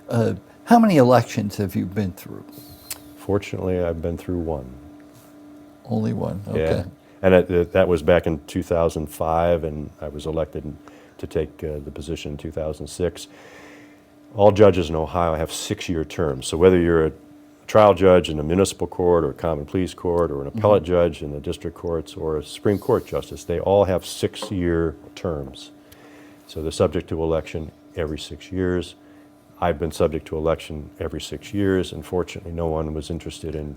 How many elections have you been through? Fortunately, I've been through one. Only one, okay. Yeah. And that was back in 2005, and I was elected to take the position in 2006. All judges in Ohio have 6-year terms. So whether you're a trial judge in a municipal court or a common pleas court or an appellate judge in the district courts or a Supreme Court justice, they all have 6-year terms. So they're subject to election every 6 years. I've been subject to election every 6 years, and fortunately no one was interested in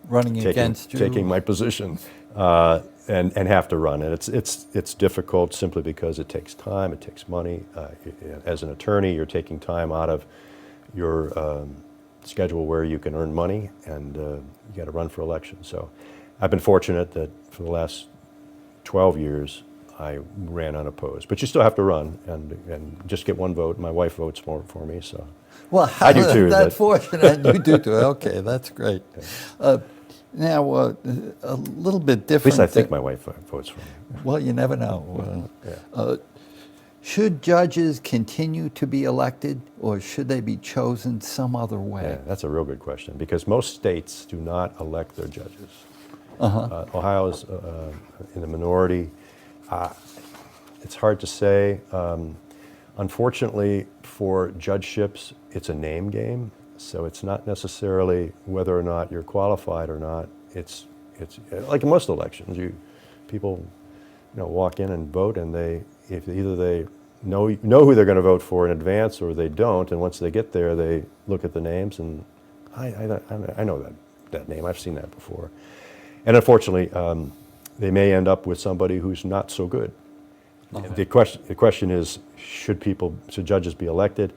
Running against you? taking my position and have to run. And it's difficult simply because it takes time, it takes money. As an attorney, you're taking time out of your schedule where you can earn money, and you got to run for election. So I've been fortunate that for the last 12 years, I ran unopposed. But you still have to run and just get one vote. My wife votes for me, so. Well, I do too. That's fortunate. You do too. Okay, that's great. Now, a little bit different. At least I think my wife votes for me. Well, you never know. Yeah. Should judges continue to be elected, or should they be chosen some other way? Yeah, that's a real good question, because most states do not elect their judges. Ohio is in the minority. It's hard to say. Unfortunately, for judgeships, it's a name game, so it's not necessarily whether or not you're qualified or not. It's like in most elections, people walk in and vote, and either they know who they're going to vote for in advance, or they don't. And once they get there, they look at the names, and I know that name. I've seen that before. And unfortunately, they may end up with somebody who's not so good. The question is, should judges be elected?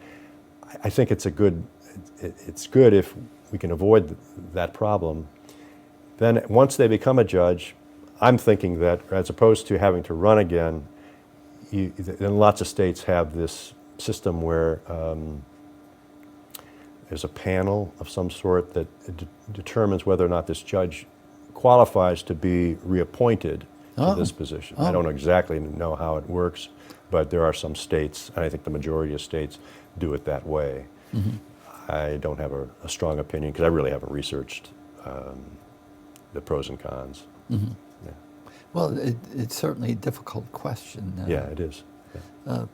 I think it's good if we can avoid that problem. Then once they become a judge, I'm thinking that as opposed to having to run again, then lots of states have this system where there's a panel of some sort that determines whether or not this judge qualifies to be reappointed to this position. I don't exactly know how it works, but there are some states, and I think the majority of states do it that way. I don't have a strong opinion because I really haven't researched the pros and cons. Yeah. Well, it's certainly a difficult question. Yeah, it is. Yeah.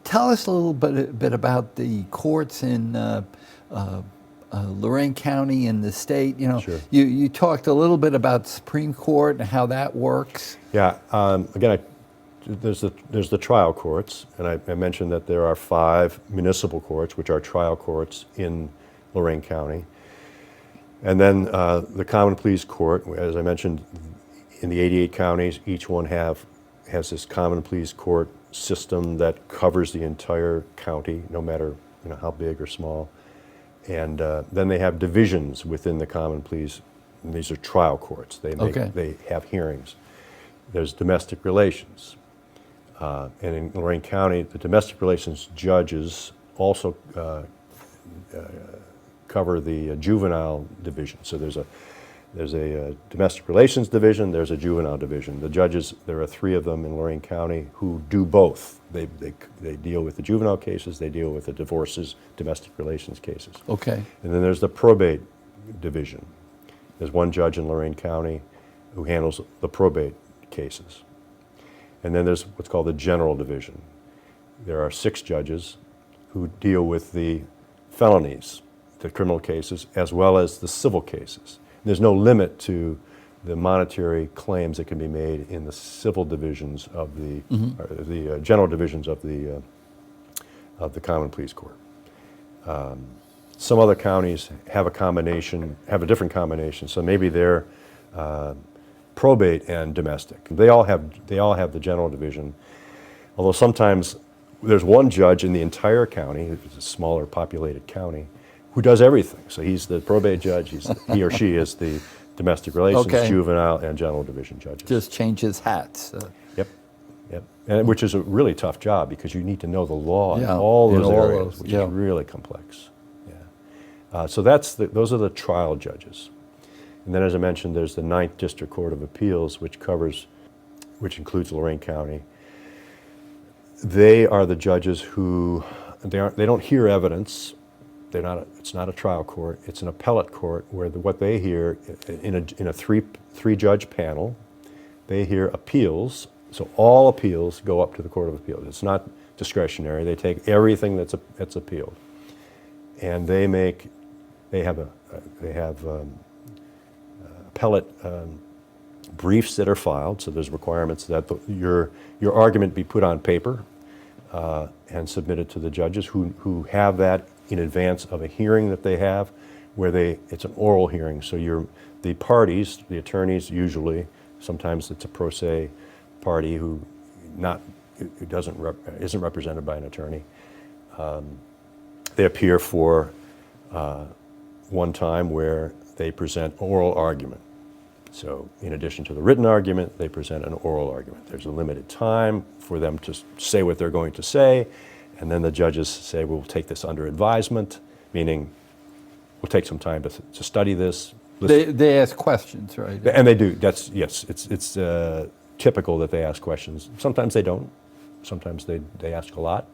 Tell us a little bit about the courts in Lorain County and the state. Sure. You talked a little bit about Supreme Court and how that works. Yeah. Again, there's the trial courts, and I mentioned that there are 5 municipal courts, which are trial courts in Lorain County, and then the common pleas court. As I mentioned, in the 88 counties, each one has this common pleas court system that covers the entire county, no matter how big or small. And then they have divisions within the common pleas. And these are trial courts. They have hearings. There's domestic relations. And in Lorain County, the domestic relations judges also cover the juvenile division. So there's a domestic relations division, there's a juvenile division. The judges, there are 3 of them in Lorain County who do both. They deal with the juvenile cases, they deal with the divorces, domestic relations cases. Okay. And then there's the probate division. There's one judge in Lorain County who handles the probate cases. And then there's what's called the general division. There are 6 judges who deal with the felonies, the criminal cases, as well as the civil cases. There's no limit to the monetary claims that can be made in the civil divisions of the general divisions of the common pleas court. Some other counties have a different combination. So maybe they're probate and domestic. They all have the general division. Although sometimes there's one judge in the entire county, it's a smaller populated county, who does everything. So he's the probate judge, he or she is the domestic relations, juvenile, and general division judges. Just changes hats. Yep. And which is a really tough job because you need to know the law in all those areas, which is really complex. Yeah. So those are the trial judges. And then, as I mentioned, there's the 9th District Court of Appeals, which includes Lorain County. They are the judges who they don't hear evidence. It's not a trial court. It's an appellate court where what they hear in a three-judge panel, they hear appeals. So all appeals go up to the Court of Appeals. It's not discretionary. They take everything that's appealed, and they have appellate briefs that are filed. So there's requirements that your argument be put on paper and submitted to the judges who have that in advance of a hearing that they have, where it's an oral hearing. So the parties, the attorneys usually, sometimes it's a pro se party who isn't represented by an attorney. They appear for one time where they present oral argument. So in addition to the written argument, they present an oral argument. There's a limited time for them to say what they're going to say, and then the judges say, we'll take this under advisement, meaning we'll take some time to study this. They ask questions, right? And they do. Yes, it's typical that they ask questions. Sometimes they don't. Sometimes they ask a lot.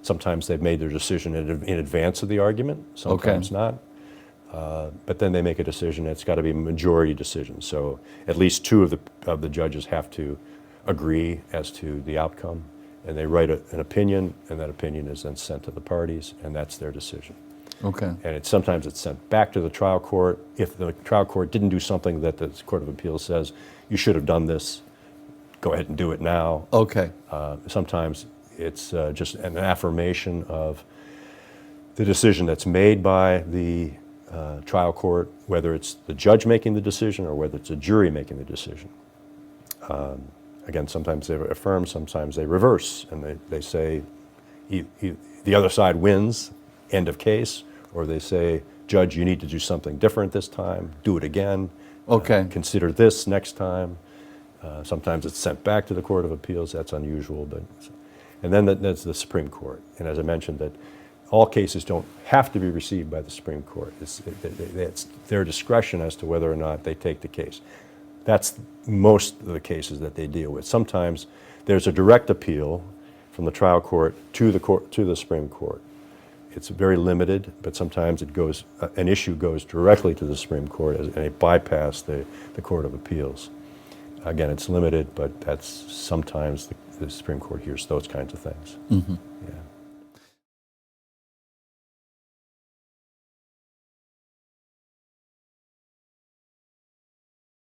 Sometimes they've made their decision in advance of the argument. Sometimes not. But then they make a decision. It's got to be a majority decision. So at least two of the judges have to agree as to the outcome, and they write an opinion, and that opinion is then sent to the parties, and that's their decision. Okay. And sometimes it's sent back to the trial court. If the trial court didn't do something that the Court of Appeals says, you should have done this, go ahead and do it now. Okay. Sometimes it's just an affirmation of the decision that's made by the trial court, whether it's the judge making the decision or whether it's a jury making the decision. Again, sometimes they affirm, sometimes they reverse, and they say the other side wins, end of case, or they say, Judge, you need to do something different this time, do it again, Okay. Consider this next time. Sometimes it's sent back to the Court of Appeals, that's unusual, and then there's the Supreme Court. And as I mentioned, that all cases don't have to be received by the Supreme Court. It's their discretion as to whether or not they take the case. That's most of the cases that they deal with. Sometimes there's a direct appeal from the trial court to the Supreme Court. It's very limited, but sometimes an issue goes directly to the Supreme Court and they bypass the Court of Appeals. Again, it's limited, but that's sometimes the Supreme Court hears those kinds of things. Mm-hmm.